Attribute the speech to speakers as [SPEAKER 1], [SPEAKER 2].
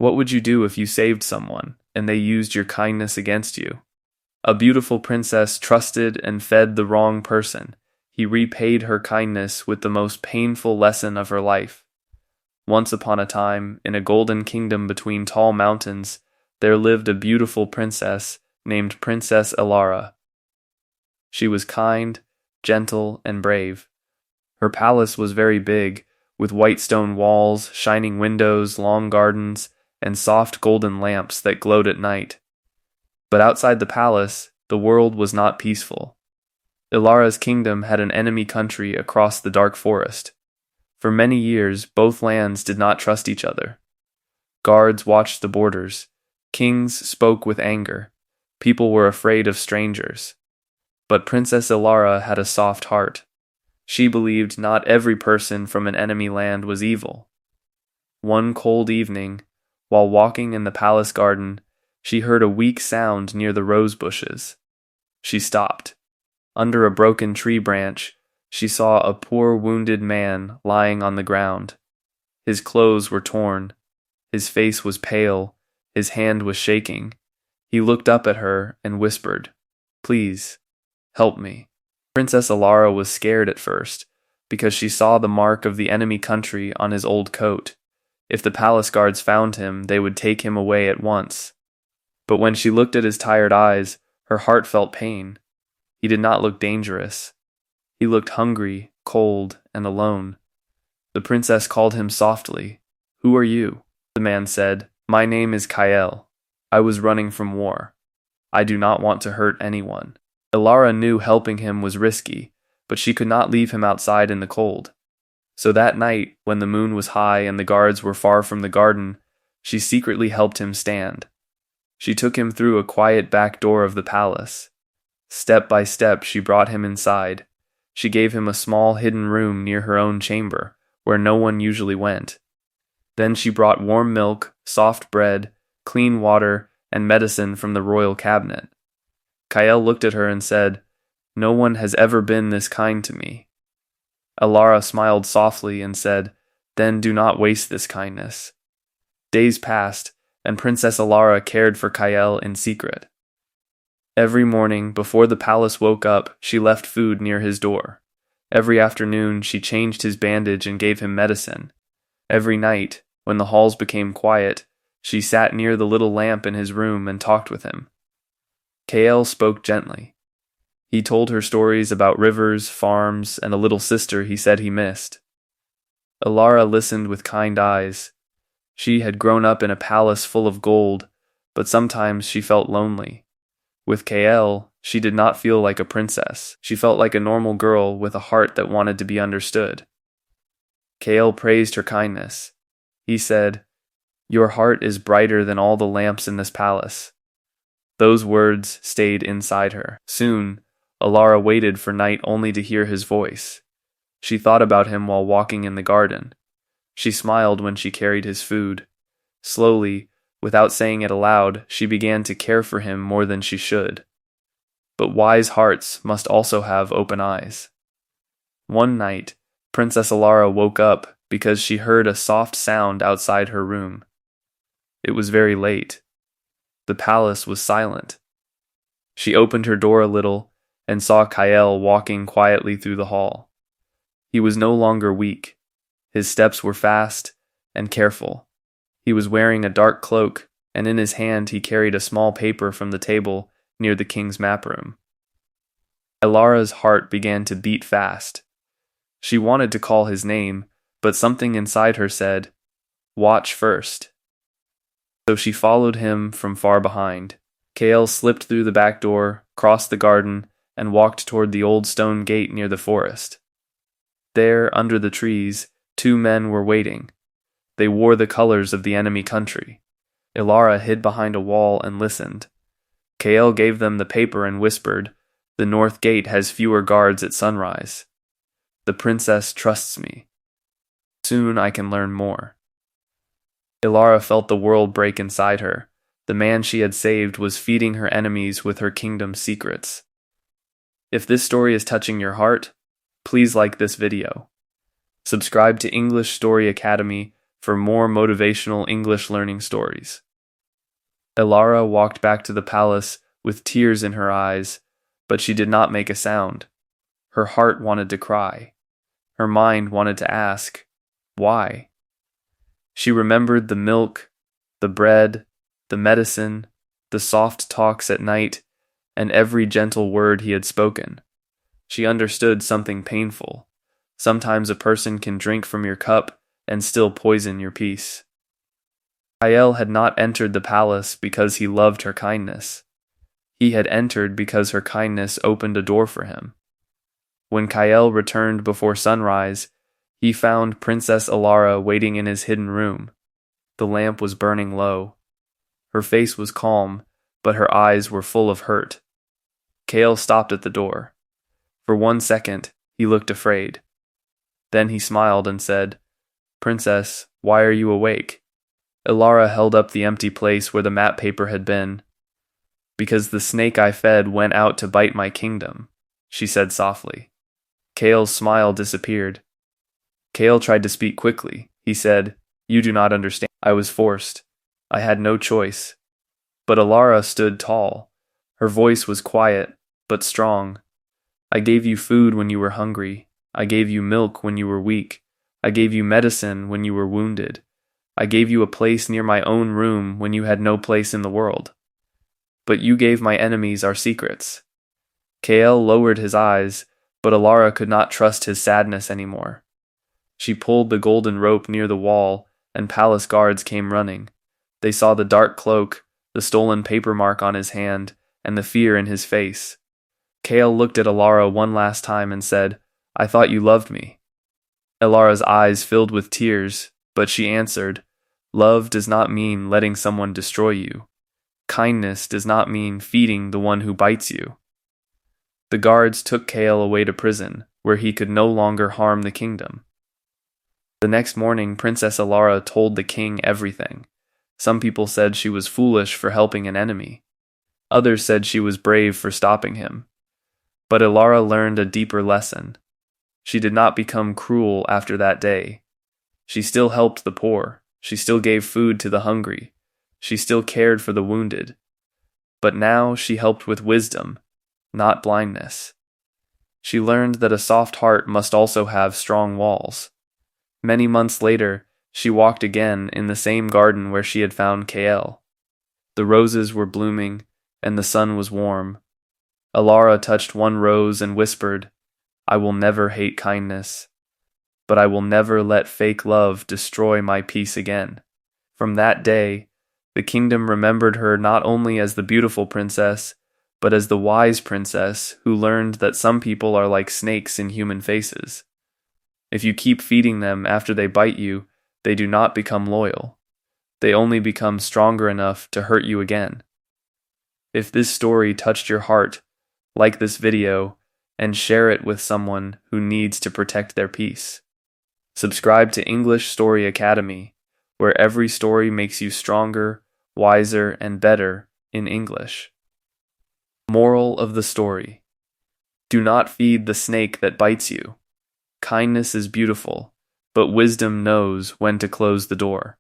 [SPEAKER 1] What would you do if you saved someone and they used your kindness against you? A beautiful princess trusted and fed the wrong person. He repaid her kindness with the most painful lesson of her life. Once upon a time, in a golden kingdom between tall mountains, there lived a beautiful princess named Princess Elara. She was kind, gentle, and brave. Her palace was very big, with white stone walls, shining windows, long gardens, and soft golden lamps that glowed at night. But outside the palace, the world was not peaceful. Elara's kingdom had an enemy country across the dark forest. For many years, both lands did not trust each other. Guards watched the borders. Kings spoke with anger. People were afraid of strangers. But Princess Elara had a soft heart. She believed not every person from an enemy land was evil. One cold evening, while walking in the palace garden, she heard a weak sound near the rose bushes. She stopped. Under a broken tree branch, she saw a poor wounded man lying on the ground. His clothes were torn. His face was pale. His hand was shaking. He looked up at her and whispered, "Please, help me." Princess Elara was scared at first, because she saw the mark of the enemy country on his old coat. If the palace guards found him, they would take him away at once. But when she looked at his tired eyes, her heart felt pain. He did not look dangerous. He looked hungry, cold, and alone. The princess called him softly. "Who are you?" The man said, "My name is Kael. I was running from war. I do not want to hurt anyone." Elara knew helping him was risky, but she could not leave him outside in the cold. So that night, when the moon was high and the guards were far from the garden, she secretly helped him stand. She took him through a quiet back door of the palace. Step by step, she brought him inside. She gave him a small hidden room near her own chamber, where no one usually went. Then she brought warm milk, soft bread, clean water, and medicine from the royal cabinet. Kael looked at her and said, "No one has ever been this kind to me." Elara smiled softly and said, "Then do not waste this kindness." Days passed, and Princess Elara cared for Kael in secret. Every morning, before the palace woke up, she left food near his door. Every afternoon, she changed his bandage and gave him medicine. Every night, when the halls became quiet, she sat near the little lamp in his room and talked with him. Kael spoke gently. He told her stories about rivers, farms, and a little sister he said he missed. Elara listened with kind eyes. She had grown up in a palace full of gold, but sometimes she felt lonely. With Kael, she did not feel like a princess. She felt like a normal girl with a heart that wanted to be understood. Kael praised her kindness. He said, "Your heart is brighter than all the lamps in this palace." Those words stayed inside her. Soon, Elara waited for night only to hear his voice. She thought about him while walking in the garden. She smiled when she carried his food. Slowly, without saying it aloud, she began to care for him more than she should. But wise hearts must also have open eyes. One night, Princess Elara woke up because she heard a soft sound outside her room. It was very late. The palace was silent. She opened her door a little and saw Kael walking quietly through the hall. He was no longer weak. His steps were fast and careful. He was wearing a dark cloak, and in his hand he carried a small paper from the table near the king's map room. Elara's heart began to beat fast. She wanted to call his name, but something inside her said, "Watch first." So she followed him from far behind. Kael slipped through the back door, crossed the garden, and walked toward the old stone gate near the forest. There, under the trees, 2 men were waiting. They wore the colors of the enemy country. Elara hid behind a wall and listened. Kael gave them the paper and whispered, "The north gate has fewer guards at sunrise. The princess trusts me. Soon I can learn more." Elara felt the world break inside her. The man she had saved was feeding her enemies with her kingdom's secrets. If this story is touching your heart, please like this video. Subscribe to English Story Academy for more motivational English learning stories. Elara walked back to the palace with tears in her eyes, but she did not make a sound. Her heart wanted to cry. Her mind wanted to ask, why? She remembered the milk, the bread, the medicine, the soft talks at night, and every gentle word he had spoken. She understood something painful. Sometimes a person can drink from your cup and still poison your peace. Kael had not entered the palace because he loved her kindness. He had entered because her kindness opened a door for him. When Kael returned before sunrise, he found Princess Elara waiting in his hidden room. The lamp was burning low. Her face was calm, but her eyes were full of hurt. Kael stopped at the door. For 1 second, he looked afraid. Then he smiled and said, "Princess, why are you awake?" Elara held up the empty place where the map paper had been. "Because the snake I fed went out to bite my kingdom," she said softly. Kael's smile disappeared. Kael tried to speak quickly. He said, "You do not understand. I was forced. I had no choice." But Elara stood tall. Her voice was quiet, but strong. "I gave you food when you were hungry. I gave you milk when you were weak. I gave you medicine when you were wounded. I gave you a place near my own room when you had no place in the world. But you gave my enemies our secrets." Kael lowered his eyes, but Elara could not trust his sadness anymore. She pulled the golden rope near the wall, and palace guards came running. They saw the dark cloak, the stolen paper mark on his hand, and the fear in his face. Kael looked at Elara one last time and said, "I thought you loved me." Elara's eyes filled with tears, but she answered, "Love does not mean letting someone destroy you. Kindness does not mean feeding the one who bites you." The guards took Kael away to prison, where he could no longer harm the kingdom. The next morning, Princess Elara told the king everything. Some people said she was foolish for helping an enemy. Others said she was brave for stopping him. But Elara learned a deeper lesson. She did not become cruel after that day. She still helped the poor. She still gave food to the hungry. She still cared for the wounded. But now she helped with wisdom, not blindness. She learned that a soft heart must also have strong walls. Many months later, she walked again in the same garden where she had found Kael. The roses were blooming, and the sun was warm. Elara touched one rose and whispered, "I will never hate kindness, but I will never let fake love destroy my peace again." From that day, the kingdom remembered her not only as the beautiful princess, but as the wise princess who learned that some people are like snakes in human faces. If you keep feeding them after they bite you, they do not become loyal. They only become stronger enough to hurt you again. If this story touched your heart, like this video and share it with someone who needs to protect their peace. Subscribe to English Story Academy, where every story makes you stronger, wiser, and better in English. Moral of the story: do not feed the snake that bites you. Kindness is beautiful, but wisdom knows when to close the door.